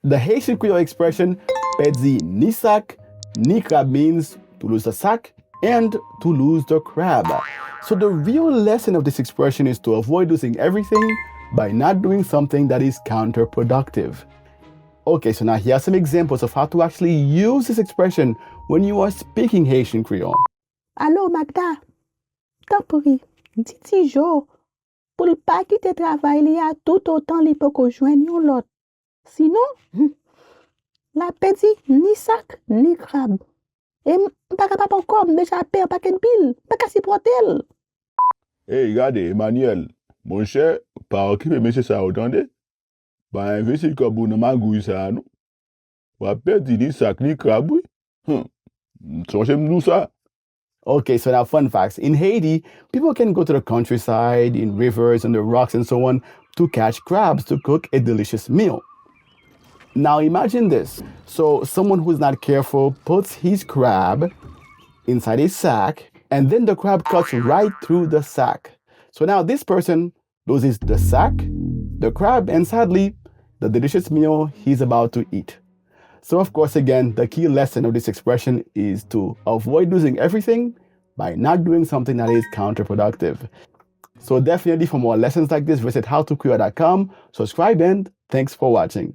The Haitian Creole expression Pèdi ni sac ni crab means to lose the sack and to lose the crab. So the real lesson of this expression is to avoid losing everything by not doing something that is counterproductive. Okay, so now here are some examples of how to actually use this expression when you are speaking Haitian Creole. Allô, Magda? Tampori, Diti Jo, pour le pas quitter travail, il y a tout autant li peut qu'on joigne l'autre. Sinon, la pèdi ni sac ni crabe. Et pas capable encore déjà payer un paquet de billes, pas qu'à s'y protel. Hey, regardez, Emmanuel, mon cher, par qui monsieur ça entendez? Bah, investi comme vous ne magouille ça, non? Va perdre ni sac ni crabe, oui. Songez-nous ça. Okay, so now fun facts. In Haiti, people can go to the countryside, in rivers, and the rocks and so on to catch crabs to cook a delicious meal. Now imagine this. So someone who's not careful puts his crab inside a sack, and then the crab cuts right through the sack. So now this person loses the sack, the crab, and sadly, the delicious meal he's about to eat. So of course, again, the key lesson of this expression is to avoid losing everything by not doing something that is counterproductive. So definitely for more lessons like this, visit howtocreole.com, subscribe, and thanks for watching.